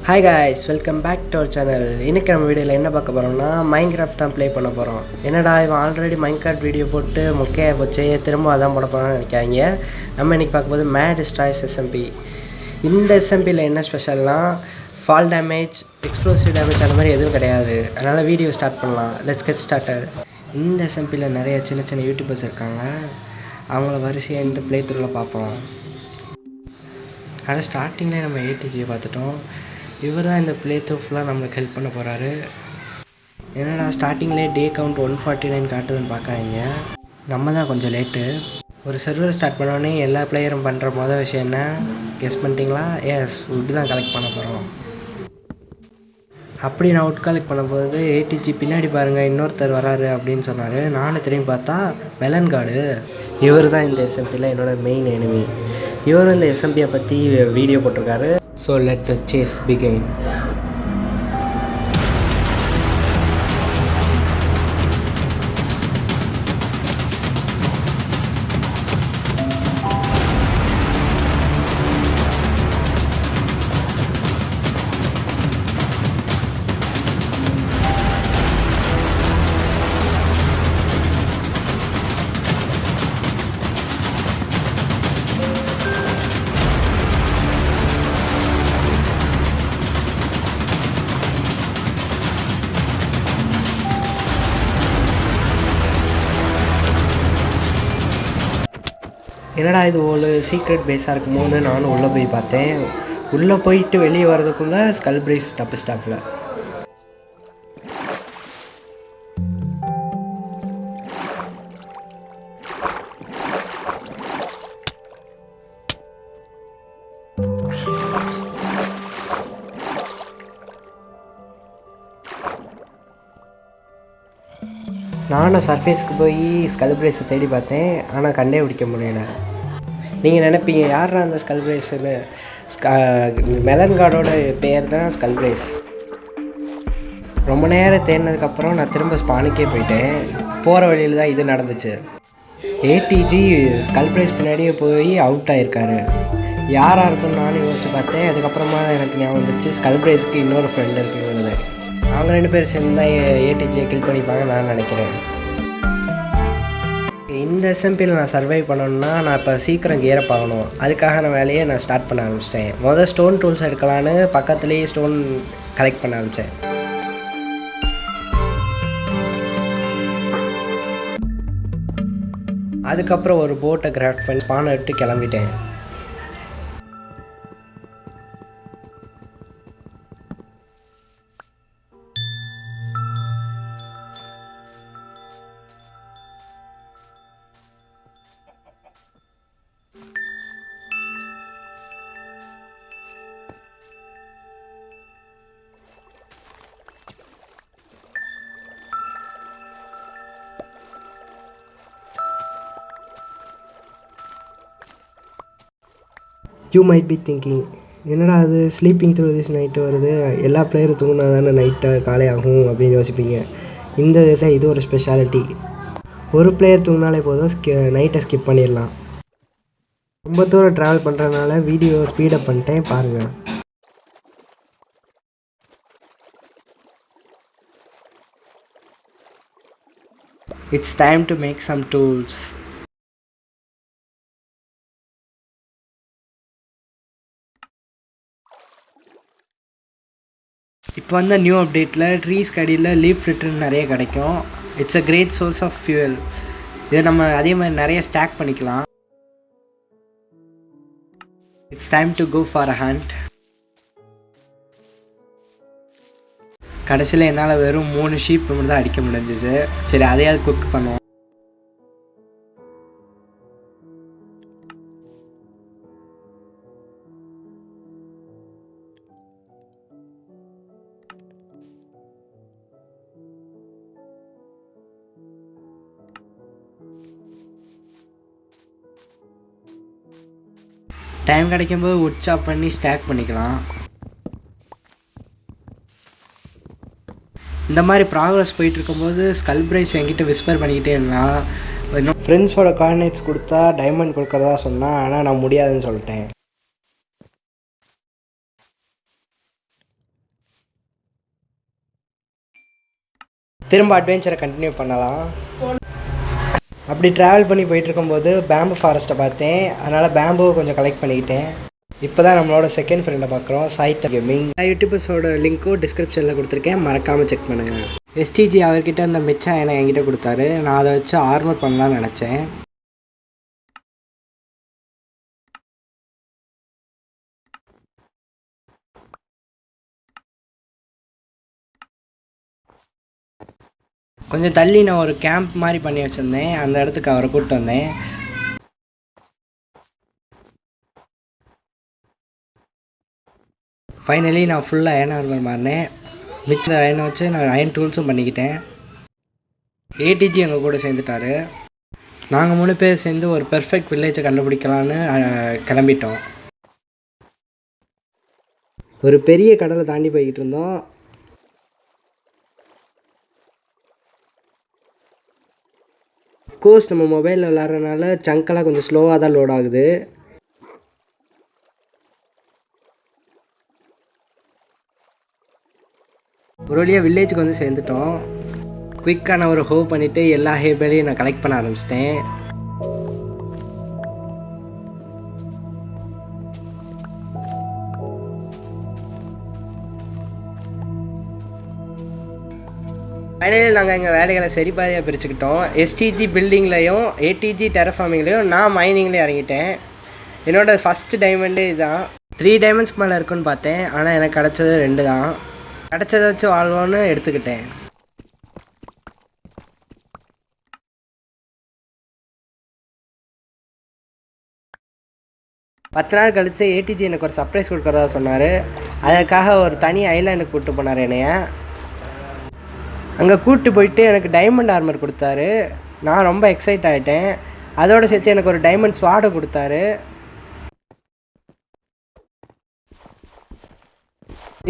Hi guys, welcome back to our channel. இன்னைக்கு நம்ம வீடியோவில் என்ன பார்க்க போகிறோம்னா மைன்கிராஃப்ட் தான் ப்ளே பண்ண போகிறோம். என்னடா இவன் ஆல்ரெடி மைன்கிராஃப்ட் வீடியோ போட்டு மொக்கையாக போச்சு, திரும்ப அதான் போட போகிறான்னு நினைக்காங்க. நம்ம இன்றைக்கி பார்க்கும்போது மேட் டிஸ்ட்ராய்ஸ் எஸ்எம்பி. இந்த எஸ்எம்பியில் என்ன ஸ்பெஷல்னால் ஃபால் டேமேஜ், எக்ஸ்ப்ளோசிவ் டேமேஜ் அந்த மாதிரி எதுவும் கிடையாது. அதனால் வீடியோ ஸ்டார்ட் பண்ணலாம். Let's get started. இந்த எஸ்எம்பியில் நிறைய சின்ன சின்ன யூடியூபர்ஸ் இருக்காங்க. அவங்கள வரிசையாக இந்த ப்ளே த்ரூவில் பார்ப்போம். ஆனால் ஸ்டார்டிங்லேயே நம்ம ஏடிஜியை பார்த்துட்டோம். இவர் தான் இந்த ப்ளே த்ரூ ஃபுல்லாக நம்மளுக்கு ஹெல்ப் பண்ண போகிறாரு. என்னடா ஸ்டார்டிங்லேயே டே கவுண்ட் 149 காட்டுதுன்னு பார்க்காதீங்க, நம்ம தான் கொஞ்சம் லேட்டு. ஒரு சர்வர் ஸ்டார்ட் பண்ணோடனே எல்லா பிளேயரும் பண்ணுற மொதல் விஷயம் என்ன கெஸ் பண்ணிட்டீங்களா? எஸ், வுட்டு தான் கலெக்ட் பண்ண போகிறோம். அப்படி நான் வுட் கலெக்ட் பண்ணும்போது ஏடிஜி பின்னாடி பாருங்கள் இன்னொருத்தர் வராரு அப்படின்னு சொன்னார். நானும் திரும்பி பார்த்தா மெலன் கார்டு. இவர் தான் இந்த எஸ்எம்பியில் என்னோடய மெயின் எனிமி. இவர் இந்த எஸ்எம்பியை பற்றி வீடியோ போட்டிருக்காரு. So let the chase begin. என்னடா இது ஒரு சீக்ரெட் பேஸாக இருக்குமோன்னு நானும் உள்ளே போய் பார்த்தேன். உள்ளே போயிட்டு வெளியே வர்றதுக்குள்ளே ஸ்கல் பிரேஸ் தப்பு ஸ்டாப்பில். நானும் சர்ஃபேஸ்க்கு போய் ஸ்கல் பிரேஸை தேடி பார்த்தேன், ஆனால் கண்டே பிடிக்க முடியல. நீங்கள் நினைப்பீங்க யாரா அந்த ஸ்கல் பிரேஸ்ன்னு? மெலன் கார்டோட பேர் தான் ஸ்கல் பிரேஸ். ரொம்ப நேரம் தேடினதுக்கப்புறம் நான் திரும்ப ஸ்பானுக்கே போயிட்டேன். போகிற வழியில் தான் இது நடந்துச்சு. ஏடிஜி ஸ்கல் பிரேஸ் பின்னாடியே போய் அவுட் ஆகிருக்காரு. யாராக இருக்குன்னு நானும் யோசிச்சு பார்த்தேன். அதுக்கப்புறமா எனக்கு ஞாபகம் வந்துச்சு ஸ்கல் பிரேஸ்க்கு இன்னொரு ஃப்ரெண்ட் இருக்குன்னு. அவங்க 2 பேர் சேர்ந்து தான் ஏடிஜியை கில் பண்ணிப்பாங்க நான் நினைக்கிறேன். இந்த எஸ்எம்பியில் நான் சர்வை பண்ணணுன்னா நான் இப்போ சீக்கிரம் கியரப் ஆகணும். அதுக்காக வேலையை நான் ஸ்டார்ட் பண்ண ஆரம்பிச்சிட்டேன். முதல் ஸ்டோன் டூல்ஸ் எடுக்கலான்னு பக்கத்துலேயே ஸ்டோன் கலெக்ட் பண்ண ஆரம்பித்தேன். அதுக்கப்புறம் ஒரு போட்டை கிராஃப்ட் பண்ணி ஸ்பானை விட்டு கிளம்பிட்டேன். யூ மைட் பி திங்கிங், என்னடா அது ஸ்லீப்பிங் த்ரூ திஸ் நைட்டு வருது, எல்லா பிளேயரும் தூங்கினா தானே நைட்டாக காலை ஆகும் அப்படின்னு யோசிப்பீங்க. இந்த இது ஒரு ஸ்பெஷாலிட்டி. ஒரு பிளேயர் தூங்கினாலே போதும், நைட்டை ஸ்கிப் பண்ணிடலாம். ரொம்ப தூரம் ட்ராவல் பண்ணுறதுனால வீடியோ ஸ்பீடப் பண்ணிட்டேன், பாருங்கள். It's time to make some tools. இப்போ வந்த நியூ அப்டேட்டில் ட்ரீஸ்க்கு அடியில் லீஃப் ரிட்டர்ன் நிறைய கிடைக்கும். It's a great source of fuel. இதை நம்ம அதே மாதிரி நிறைய ஸ்டாக் பண்ணிக்கலாம். It's time to go for a hunt. கடைசியில் என்னால் வெறும் 3 ஷீப் மட்டும் தான் அடிக்க முடிஞ்சிச்சு. சரி, அதையாவது குக் பண்ணுவோம். டைம் கிடைக்கும்போது வுட் சாப் பண்ணி ஸ்டாக் பண்ணிக்கலாம். இந்த மாதிரி ப்ராக்ரஸ் போயிட்டு இருக்கும்போது ஸ்கல் பிரைஸ் என்கிட்ட விஸ்பர் பண்ணிக்கிட்டே இருந்தான். இன்னும் ஃப்ரெண்ட்ஸோட கோஆர்டினேட்ஸ் கொடுத்தா டைமண்ட் கொடுக்குறதா சொன்னான். ஆனால் நான் முடியாதுன்னு சொல்லிட்டேன். திரும்ப அட்வென்ச்சரை கண்டினியூ பண்ணலாம். அப்படி ட்ராவல் பண்ணி போயிட்டுருக்கும்போது பேம்பு ஃபாரஸ்ட்டை பார்த்தேன். அதனால் பேம்புவை கொஞ்சம் கலெக்ட் பண்ணிக்கிட்டேன். இப்போ தான் நம்மளோட செகண்ட் ஃப்ரெண்டை பார்க்குறோம், சாய்தா கேமிங். யூடியூபர்ஸோட லிங்க்கும் டிஸ்கிரிப்ஷனில் கொடுத்துருக்கேன், மறக்காமல் செக் பண்ணுங்கள். எஸ்டிஜி அவர்கிட்ட அந்த மிச்சம் என்னை என்கிட்ட கொடுத்தாரு. நான் அதை வச்சு ஆர்மர் பண்ணலான்னு நினச்சேன். கொஞ்சம் தள்ளி நான் ஒரு கேம்ப் மாதிரி பண்ணி வச்சுருந்தேன். அந்த இடத்துக்கு அவரை கூப்பிட்டு வந்தேன். ஃபைனலி நான் ஃபுல்லாக அயன் ஆர்மர் மாறினேன். மிச்சம் அயனை வச்சு நான் அயன் டூல்ஸும் பண்ணிக்கிட்டேன். ஏடிஜி எங்கள் கூட சேர்ந்துட்டாரு. நாங்கள் 3 பேர் சேர்ந்து ஒரு பெர்ஃபெக்ட் வில்லேஜை கண்டுபிடிக்கலான்னு கிளம்பிட்டோம். ஒரு பெரிய கடலை தாண்டி போய்கிட்டு இருந்தோம். அஃப்கோர்ஸ் நம்ம மொபைலில் விளாட்றதுனால சங்கெல்லாம் கொஞ்சம் ஸ்லோவாக தான் லோட் ஆகுது. ஒரு வழியாக வில்லேஜுக்கு வந்து சேர்ந்துட்டோம். குயிக்காக நான் ஒரு ஹோப் பண்ணிவிட்டு எல்லா ஹேபரையும் நான் கலெக்ட் பண்ண ஆரம்பிச்சிட்டேன். ஃபைனலி நாங்கள் எங்கள் வேலைகளை சரிபாதியாக பிரிச்சுக்கிட்டோம். எஸ்டிஜி பில்டிங்லேயும் ஏடிஜி டெரஃபார்மிங்லேயும் நான் மைனிங்லேயும் இறங்கிட்டேன். என்னோடய ஃபஸ்ட்டு டைமண்டே இதுதான். 3 டைமண்ட்ஸ்க்கு மேலே இருக்குன்னு பார்த்தேன். ஆனால் எனக்கு கிடச்சது 2 தான். கிடச்சதை வச்சு வாழ்வோன்னு எடுத்துக்கிட்டேன். பத்து நாள் கழித்து ஏடிஜி எனக்கு ஒரு சர்ப்ரைஸ் கொடுக்குறதா சொன்னார். அதற்காக ஒரு தனி ஐலாண்டுக்கு கூப்பிட்டு போனார் என்னைய. அங்கே கூப்பிட்டு போயிட்டு எனக்கு டைமண்ட் ஆர்மர் கொடுத்தாரு. நான் ரொம்ப எக்ஸைட் ஆகிட்டேன். அதோடு சேர்த்து எனக்கு ஒரு டைமண்ட் ஸ்வாடை கொடுத்தாரு.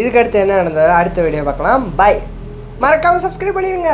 இதுக்கடுத்து என்ன நடந்தது அடுத்த வீடியோ பார்க்கலாம். பாய். மறக்காமல் சப்ஸ்கிரைப் பண்ணிடுங்க.